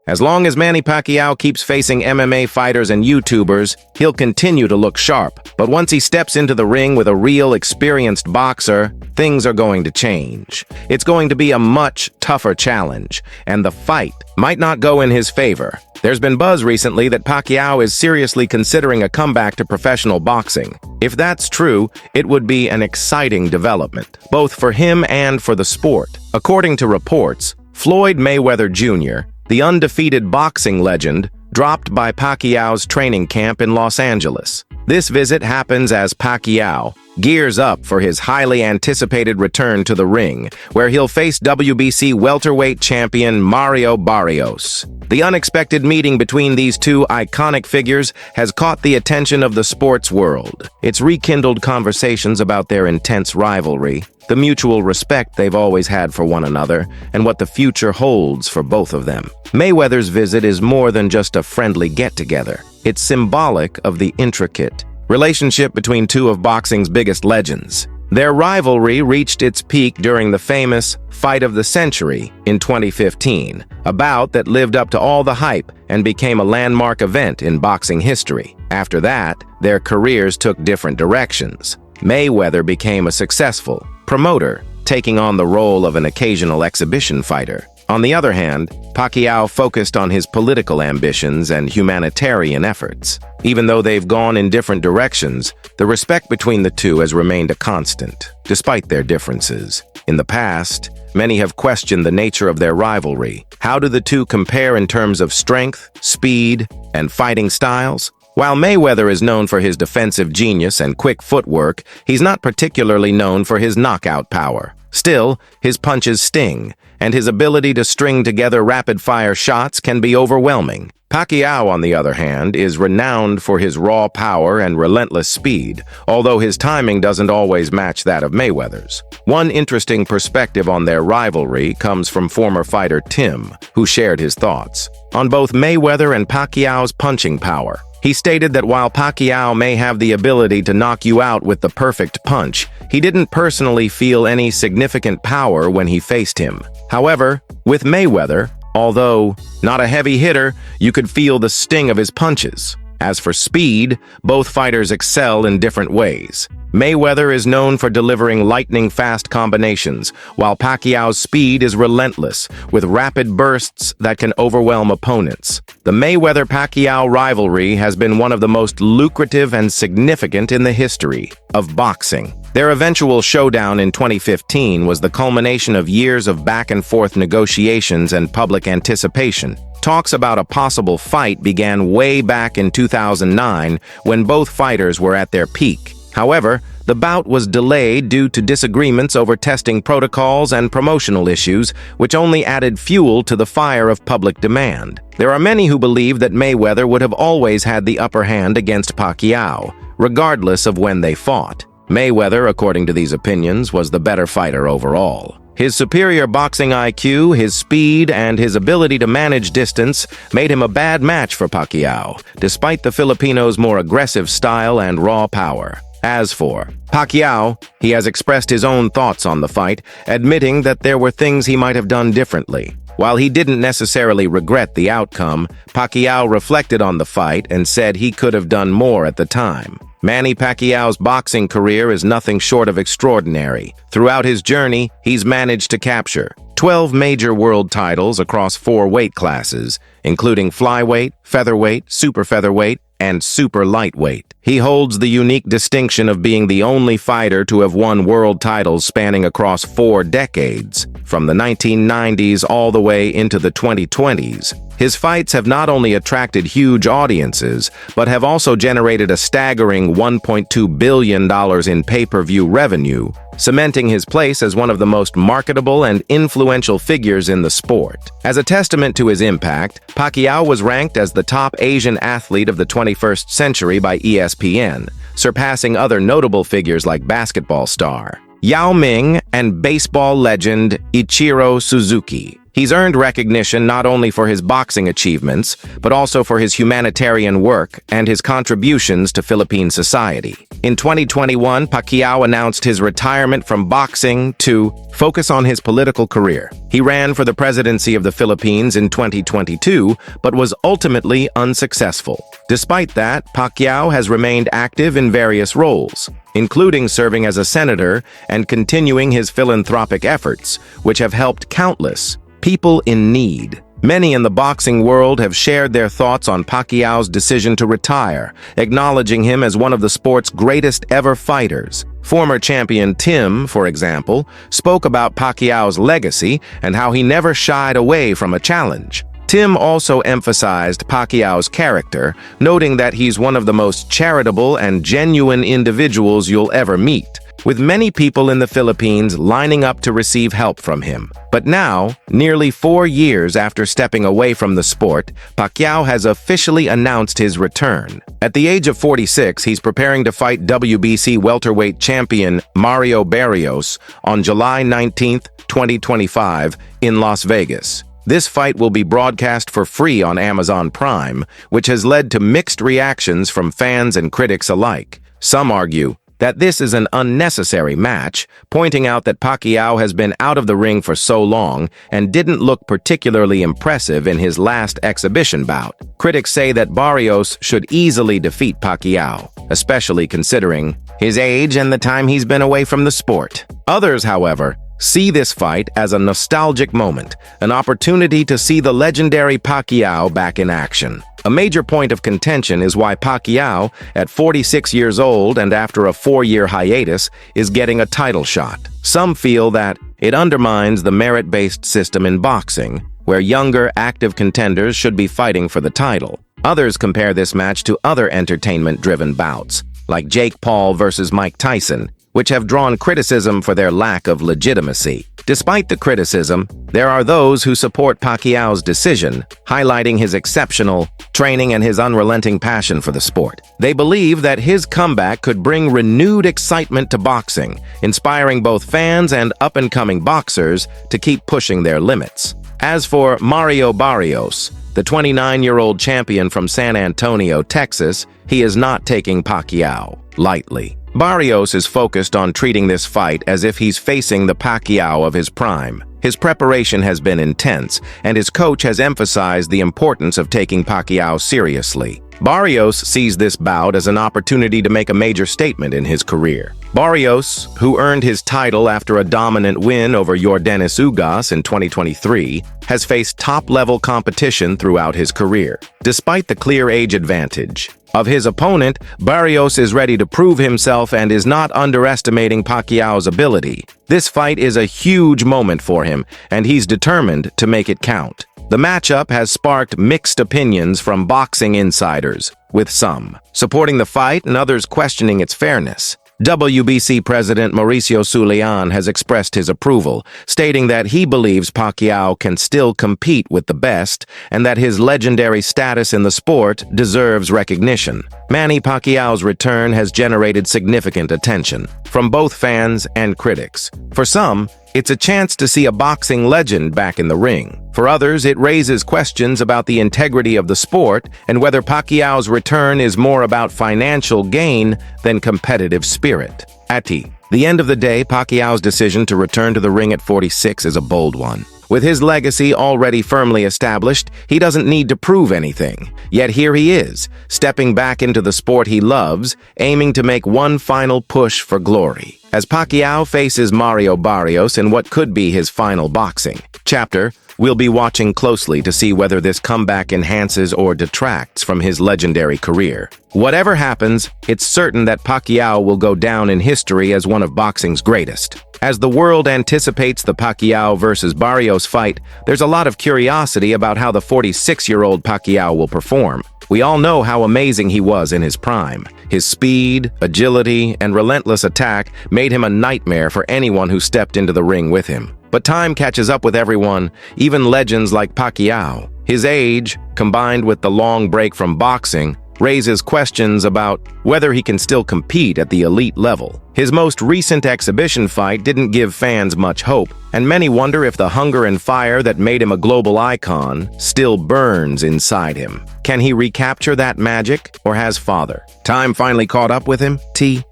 As long as Manny Pacquiao keeps facing MMA fighters and YouTubers, he'll continue to look sharp. But once he steps into the ring with a real, experienced boxer, things are going to change. It's going to be a much tougher challenge, and the fight might not go in his favor. There's been buzz recently that Pacquiao is seriously considering a comeback to professional boxing. If that's true, it would be an exciting development, both for him and for the sport. According to reports, Floyd Mayweather Jr., the undefeated boxing legend, dropped by Pacquiao's training camp in Los Angeles. This visit happens as Pacquiao gears up for his highly anticipated return to the ring, where he'll face WBC welterweight champion Mario Barrios. The unexpected meeting between these two iconic figures has caught the attention of the sports world. It's rekindled conversations about their intense rivalry, the mutual respect they've always had for one another, and what the future holds for both of them. Mayweather's visit is more than just a friendly get-together. It's symbolic of the intricate relationship between two of boxing's biggest legends. Their rivalry reached its peak during the famous Fight of the Century in 2015, a bout that lived up to all the hype and became a landmark event in boxing history. After that, their careers took different directions. Mayweather became a successful promoter, taking on the role of an occasional exhibition fighter. On the other hand, Pacquiao focused on his political ambitions and humanitarian efforts. Even though they've gone in different directions, the respect between the two has remained a constant, despite their differences. In the past, many have questioned the nature of their rivalry. How do the two compare in terms of strength, speed, and fighting styles? While Mayweather is known for his defensive genius and quick footwork, he's not particularly known for his knockout power. Still, his punches sting, and his ability to string together rapid-fire shots can be overwhelming. Pacquiao, on the other hand, is renowned for his raw power and relentless speed, although his timing doesn't always match that of Mayweather's. One interesting perspective on their rivalry comes from former fighter Tim, who shared his thoughts on both Mayweather and Pacquiao's punching power. He stated that while Pacquiao may have the ability to knock you out with the perfect punch, he didn't personally feel any significant power when he faced him. However, with Mayweather, although not a heavy hitter, you could feel the sting of his punches. As for speed, both fighters excel in different ways. Mayweather is known for delivering lightning-fast combinations, while Pacquiao's speed is relentless, with rapid bursts that can overwhelm opponents. The Mayweather-Pacquiao rivalry has been one of the most lucrative and significant in the history of boxing. Their eventual showdown in 2015 was the culmination of years of back-and-forth negotiations and public anticipation. Talks about a possible fight began way back in 2009 when both fighters were at their peak. However, the bout was delayed due to disagreements over testing protocols and promotional issues, which only added fuel to the fire of public demand. There are many who believe that Mayweather would have always had the upper hand against Pacquiao, regardless of when they fought. Mayweather, according to these opinions, was the better fighter overall. His superior boxing IQ, his speed, and his ability to manage distance made him a bad match for Pacquiao, despite the Filipino's more aggressive style and raw power. As for Pacquiao, he has expressed his own thoughts on the fight, admitting that there were things he might have done differently. While he didn't necessarily regret the outcome, Pacquiao reflected on the fight and said he could have done more at the time. Manny Pacquiao's boxing career is nothing short of extraordinary. Throughout his journey, he's managed to capture 12 major world titles across 4 weight classes, including flyweight, featherweight, super featherweight, and super lightweight. He holds the unique distinction of being the only fighter to have won world titles spanning across 4 decades, from the 1990s all the way into the 2020s. His fights have not only attracted huge audiences, but have also generated a staggering $1.2 billion in pay-per-view revenue, cementing his place as one of the most marketable and influential figures in the sport. As a testament to his impact, Pacquiao was ranked as the top Asian athlete of the 21st century by ESPN, surpassing other notable figures like basketball star Yao Ming and baseball legend Ichiro Suzuki. He's earned recognition not only for his boxing achievements, but also for his humanitarian work and his contributions to Philippine society. In 2021, Pacquiao announced his retirement from boxing to focus on his political career. He ran for the presidency of the Philippines in 2022, but was ultimately unsuccessful. Despite that, Pacquiao has remained active in various roles, including serving as a senator and continuing his philanthropic efforts, which have helped countless people in need. Many in the boxing world have shared their thoughts on Pacquiao's decision to retire, acknowledging him as one of the sport's greatest ever fighters. Former champion Tim, for example, spoke about Pacquiao's legacy and how he never shied away from a challenge. Tim also emphasized Pacquiao's character, noting that he's one of the most charitable and genuine individuals you'll ever meet, with many people in the Philippines lining up to receive help from him. But now, nearly 4 years after stepping away from the sport, Pacquiao has officially announced his return. At the age of 46, he's preparing to fight WBC welterweight champion Mario Barrios on July 19, 2025, in Las Vegas. This fight will be broadcast for free on Amazon Prime, which has led to mixed reactions from fans and critics alike. Some argue that this is an unnecessary match, pointing out that Pacquiao has been out of the ring for so long and didn't look particularly impressive in his last exhibition bout. Critics say that Barrios should easily defeat Pacquiao, especially considering his age and the time he's been away from the sport. Others, however, see this fight as a nostalgic moment, an opportunity to see the legendary Pacquiao back in action. A major point of contention is why Pacquiao, at 46 years old and after a 4-year hiatus, is getting a title shot. Some feel that it undermines the merit-based system in boxing, where younger, active contenders should be fighting for the title. Others compare this match to other entertainment-driven bouts, like Jake Paul versus Mike Tyson, which have drawn criticism for their lack of legitimacy. Despite the criticism, there are those who support Pacquiao's decision, highlighting his exceptional training and his unrelenting passion for the sport. They believe that his comeback could bring renewed excitement to boxing, inspiring both fans and up-and-coming boxers to keep pushing their limits. As for Mario Barrios, the 29-year-old champion from San Antonio, Texas, he is not taking Pacquiao lightly. Barrios is focused on treating this fight as if he's facing the Pacquiao of his prime. His preparation has been intense, and his coach has emphasized the importance of taking Pacquiao seriously. Barrios sees this bout as an opportunity to make a major statement in his career. Barrios, who earned his title after a dominant win over Yordenis Ugas in 2023, has faced top-level competition throughout his career. Despite the clear age advantage of his opponent, Barrios is ready to prove himself and is not underestimating Pacquiao's ability. This fight is a huge moment for him, and he's determined to make it count. The matchup has sparked mixed opinions from boxing insiders, with some supporting the fight and others questioning its fairness. WBC President Mauricio Suleiman has expressed his approval, stating that he believes Pacquiao can still compete with the best and that his legendary status in the sport deserves recognition. Manny Pacquiao's return has generated significant attention from both fans and critics. For some, it's a chance to see a boxing legend back in the ring. For others, it raises questions about the integrity of the sport and whether Pacquiao's return is more about financial gain than competitive spirit. At the end of the day, Pacquiao's decision to return to the ring at 46 is a bold one. With his legacy already firmly established, he doesn't need to prove anything. Yet here he is, stepping back into the sport he loves, aiming to make one final push for glory. As Pacquiao faces Mario Barrios in what could be his final boxing chapter, we'll be watching closely to see whether this comeback enhances or detracts from his legendary career. Whatever happens, it's certain that Pacquiao will go down in history as one of boxing's greatest. As the world anticipates the Pacquiao versus Barrios fight, there's a lot of curiosity about how the 46-year-old Pacquiao will perform. We all know how amazing he was in his prime. His speed, agility, and relentless attack made him a nightmare for anyone who stepped into the ring with him. But time catches up with everyone, even legends like Pacquiao. His age, combined with the long break from boxing, raises questions about whether he can still compete at the elite level. His most recent exhibition fight didn't give fans much hope, and many wonder if the hunger and fire that made him a global icon still burns inside him. Can he recapture that magic, or has Father Time finally caught up with him? T.